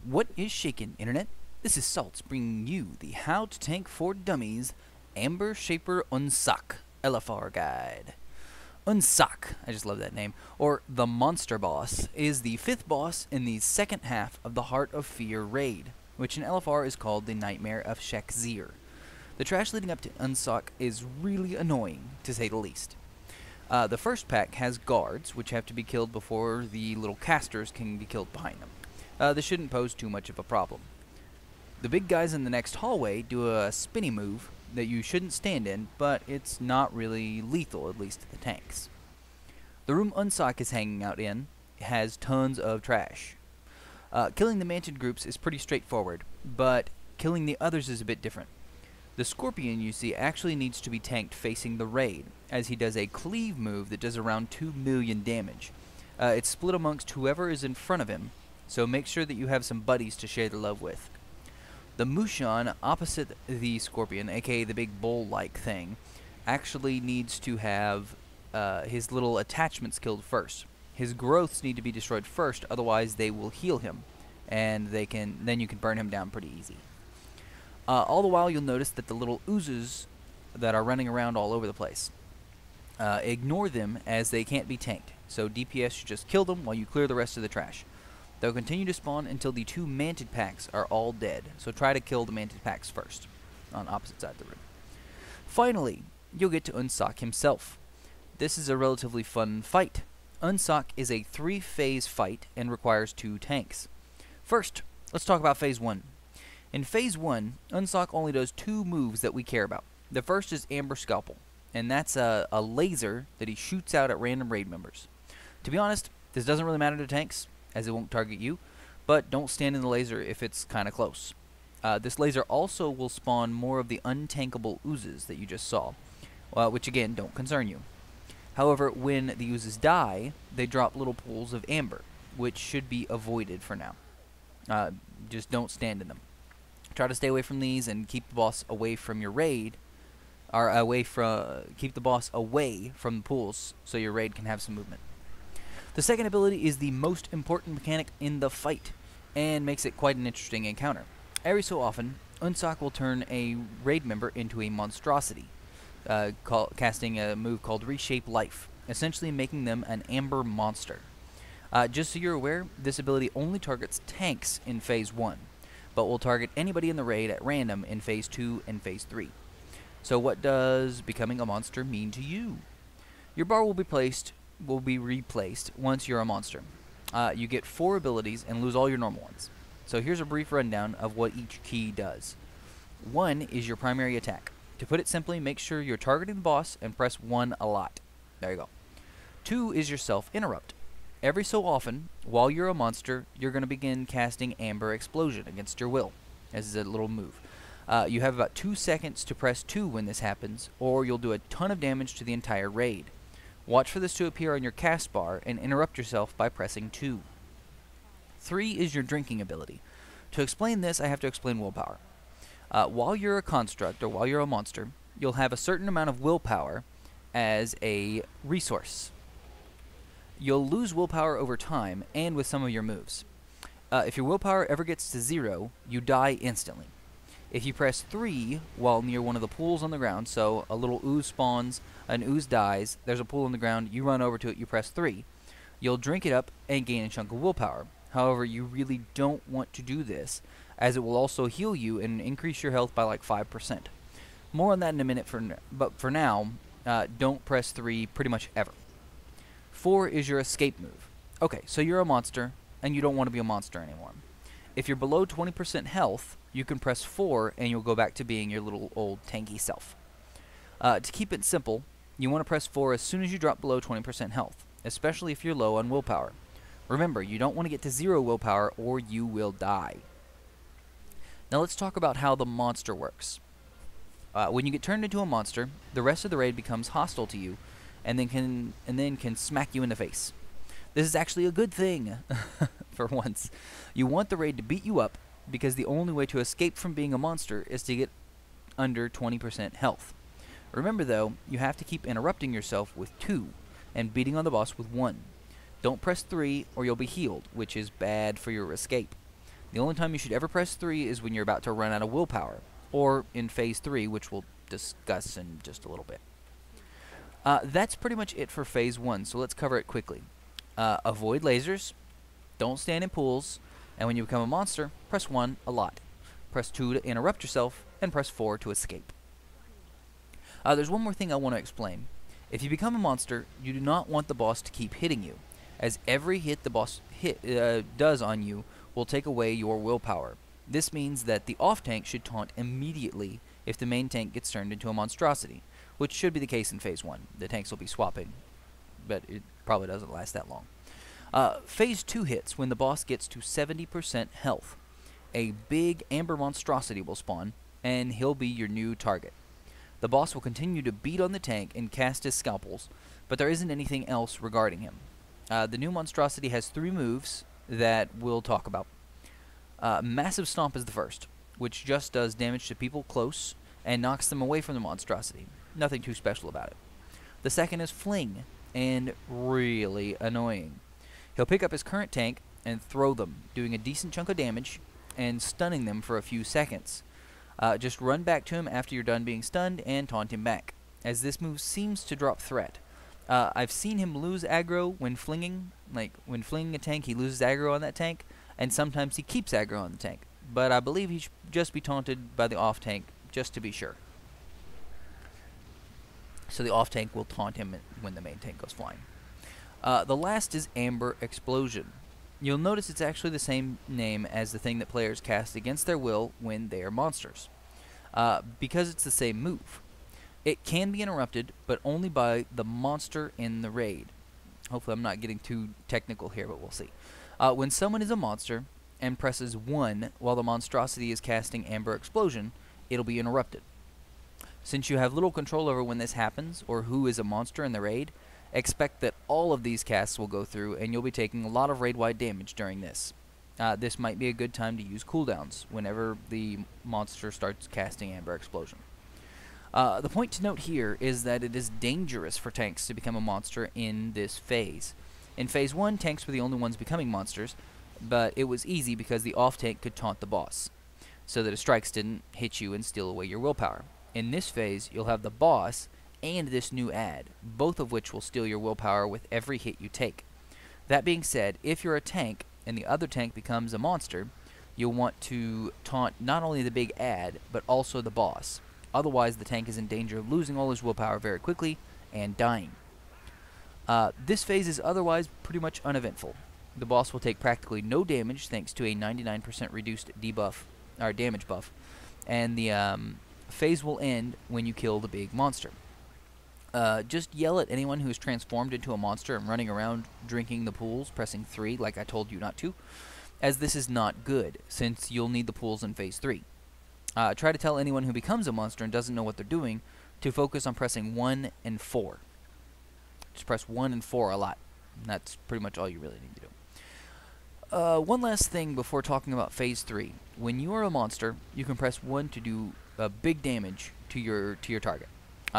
What is shaking, Internet? This is Salts bringing you the How to Tank for Dummies Amber Shaper Unok LFR guide. Unok, I just love that name, or the Monster Boss, is the 5th boss in the second half of the Heart of Fear raid, which in LFR is called the Nightmare of Shakzir. The trash leading up to Unok is really annoying, to say the least. The first pack has guards, which have to be killed before the little casters can be killed behind them. This shouldn't pose too much of a problem. The big guys in the next hallway do a spinny move that you shouldn't stand in, but it's not really lethal, at least to the tanks. The room Unok is hanging out in has tons of trash. Killing the manted groups is pretty straightforward, but killing the others is a bit different. The Scorpion you see actually needs to be tanked facing the raid, as he does a cleave move that does around 2 million damage. It's split amongst whoever is in front of him, so make sure that you have some buddies to share the love with. The Mushan opposite the Scorpion, aka the big bull-like thing, actually needs to have his little attachments killed first. His growths need to be destroyed first, otherwise they will heal him, and then you can burn him down pretty easy. All the while you'll notice that the little oozes that are running around all over the place. Ignore them as they can't be tanked, so DPS should just kill them while you clear the rest of the trash. They'll continue to spawn until the 2 manted packs are all dead, so try to kill the manted packs first, on opposite side of the room. Finally, you'll get to Unok himself. This is a relatively fun fight. Unok is a 3-phase fight and requires 2 tanks. First, let's talk about Phase 1. In Phase 1, Unok only does 2 moves that we care about. The first is Amber Scalpel, and that's a laser that he shoots out at random raid members. To be honest, this doesn't really matter to tanks, as it won't target you, but don't stand in the laser if it's kinda close. This laser also will spawn more of the untankable oozes that you just saw, which again don't concern you. However, when the oozes die, they drop little pools of amber, which should be avoided for now. Just don't stand in them. Try to stay away from these and keep the boss away from your raid, or keep the boss away from the pools so your raid can have some movement. The second ability is the most important mechanic in the fight, and makes it quite an interesting encounter. Every so often, Unok will turn a raid member into a monstrosity, casting a move called Reshape Life, essentially making them an amber monster. Just so you're aware, this ability only targets tanks in Phase 1, but will target anybody in the raid at random in Phase 2 and Phase 3. So what does becoming a monster mean to you? Your bar will be replaced once you're a monster. You get 4 abilities and lose all your normal ones. So here's a brief rundown of what each key does. 1 is your primary attack. To put it simply, make sure you're targeting the boss and press 1 a lot. There you go. 2 is your self-interrupt. Every so often, while you're a monster, you're going to begin casting Amber Explosion against your will. This is a little move. You have about 2 seconds to press 2 when this happens, or you'll do a ton of damage to the entire raid. Watch for this to appear on your cast bar and interrupt yourself by pressing 2. 3 is your drinking ability. To explain this, I have to explain willpower. While you're a construct, or while you're a monster, you'll have a certain amount of willpower as a resource. You'll lose willpower over time and with some of your moves. If your willpower ever gets to 0, you die instantly. If you press 3 while near one of the pools on the ground, so a little ooze spawns, an ooze dies, there's a pool on the ground, you run over to it, you press 3. You'll drink it up and gain a chunk of willpower. However, you really don't want to do this, as it will also heal you and increase your health by like 5%. More on that in a minute, but for now, don't press 3 pretty much ever. 4 is your escape move. Okay, so you're a monster, and you don't want to be a monster anymore. If you're below 20% health, you can press 4 and you'll go back to being your little old tanky self. To keep it simple, you want to press 4 as soon as you drop below 20% health, especially if you're low on willpower. Remember, you don't want to get to 0 willpower or you will die. Now let's talk about how the monster works. When you get turned into a monster, the rest of the raid becomes hostile to you and then can smack you in the face. This is actually a good thing, for once. You want the raid to beat you up, because the only way to escape from being a monster is to get under 20% health. Remember though, you have to keep interrupting yourself with 2, and beating on the boss with 1. Don't press 3 or you'll be healed, which is bad for your escape. The only time you should ever press 3 is when you're about to run out of willpower, or in Phase 3, which we'll discuss in just a little bit. That's pretty much it for Phase 1, so let's cover it quickly. Avoid lasers, don't stand in pools, and when you become a monster, press 1 a lot. Press 2 to interrupt yourself, and press 4 to escape. There's one more thing I want to explain. If you become a monster, you do not want the boss to keep hitting you, as every hit the boss does on you will take away your willpower. This means that the off-tank should taunt immediately if the main tank gets turned into a monstrosity, which should be the case in Phase 1. The tanks will be swapping, but it probably doesn't last that long. Phase 2 hits when the boss gets to 70% health. A big amber monstrosity will spawn, and he'll be your new target. The boss will continue to beat on the tank and cast his scalpels, but there isn't anything else regarding him. The new monstrosity has 3 moves that we'll talk about. Massive Stomp is the first, which just does damage to people close and knocks them away from the monstrosity. Nothing too special about it. The second is Fling, and really annoying. He'll pick up his current tank and throw them, doing a decent chunk of damage and stunning them for a few seconds. Just run back to him after you're done being stunned and taunt him back, as this move seems to drop threat. I've seen him lose aggro when flinging. Like, when flinging a tank, he loses aggro on that tank, and sometimes he keeps aggro on the tank. But I believe he should just be taunted by the off-tank, just to be sure. So the off-tank will taunt him when the main tank goes flying. The last is Amber Explosion. You'll notice it's actually the same name as the thing that players cast against their will when they are monsters, because it's the same move. It can be interrupted, but only by the monster in the raid. Hopefully I'm not getting too technical here, but we'll see. When someone is a monster and presses 1 while the monstrosity is casting Amber Explosion, it'll be interrupted. Since you have little control over when this happens, or who is a monster in the raid, expect that all of these casts will go through, and you'll be taking a lot of raid-wide damage during this. This might be a good time to use cooldowns whenever the monster starts casting Amber Explosion. The point to note here is that it is dangerous for tanks to become a monster in this phase. In Phase 1, tanks were the only ones becoming monsters, but it was easy because the off-tank could taunt the boss, so that his strikes didn't hit you and steal away your willpower. In this phase, you'll have the boss and this new ad, both of which will steal your willpower with every hit you take. That being said, if you're a tank and the other tank becomes a monster, you'll want to taunt not only the big ad, but also the boss. Otherwise, the tank is in danger of losing all his willpower very quickly and dying. This phase is otherwise pretty much uneventful. The boss will take practically no damage thanks to a 99% reduced debuff, or damage buff, and the phase will end when you kill the big monster. Just yell at anyone who is transformed into a monster and running around drinking the pools, pressing 3 like I told you not to, as this is not good, since you'll need the pools in Phase 3. Try to tell anyone who becomes a monster and doesn't know what they're doing to focus on pressing 1 and 4. Just press 1 and 4 a lot. And that's pretty much all you really need to do. One last thing before talking about Phase 3. When you are a monster, you can press 1 to do big damage to your target.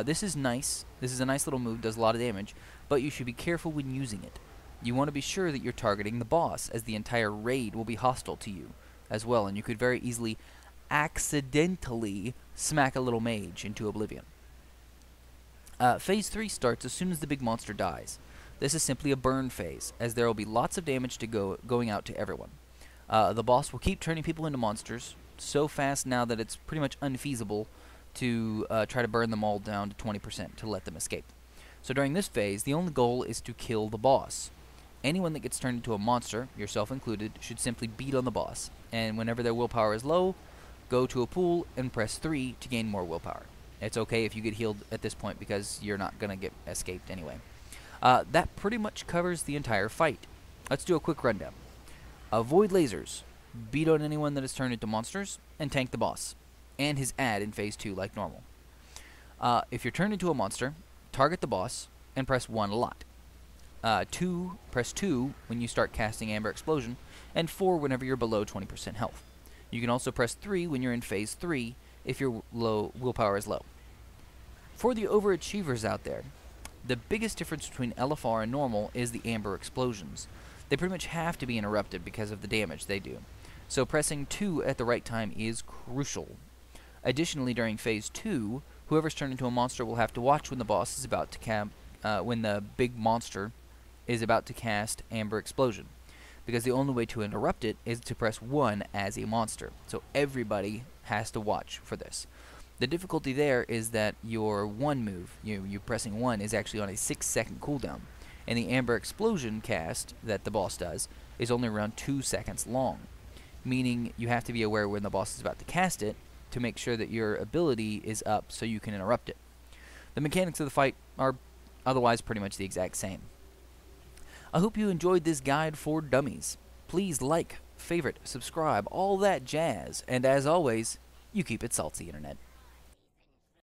This is nice. This is a nice little move, does a lot of damage, but you should be careful when using it. You want to be sure that you're targeting the boss, as the entire raid will be hostile to you as well, and you could very easily accidentally smack a little mage into oblivion. Phase 3 starts as soon as the big monster dies. This is simply a burn phase, as there will be lots of damage going out to everyone. The boss will keep turning people into monsters so fast now that it's pretty much unfeasible to try to burn them all down to 20% to let them escape. So during this phase, the only goal is to kill the boss. Anyone that gets turned into a monster, yourself included, should simply beat on the boss, and whenever their willpower is low, go to a pool and press 3 to gain more willpower. It's okay if you get healed at this point because you're not going to get escaped anyway. That pretty much covers the entire fight. Let's do a quick rundown. Avoid lasers, beat on anyone that is turned into monsters, and tank the boss, and his ad in Phase 2 like normal. If you're turned into a monster, target the boss, and press 1 a lot. Press 2 when you start casting Amber Explosion, and 4 whenever you're below 20% health. You can also press 3 when you're in Phase 3 if your willpower is low. For the overachievers out there, the biggest difference between LFR and normal is the Amber Explosions. They pretty much have to be interrupted because of the damage they do. so pressing 2 at the right time is crucial. Additionally, during phase 2, whoever's turned into a monster will have to watch when the boss is about to when the big monster is about to cast Amber Explosion, because the only way to interrupt it is to press 1 as a monster. So everybody has to watch for this. The difficulty there is that your 1 move, you pressing 1, is actually on a 6-second cooldown, and the Amber Explosion cast that the boss does is only around 2 seconds long, meaning you have to be aware when the boss is about to cast it to make sure that your ability is up so you can interrupt it. The mechanics of the fight are otherwise pretty much the exact same. I hope you enjoyed this guide for dummies. Please like, favorite, subscribe, all that jazz, and as always, you keep it salty, Internet.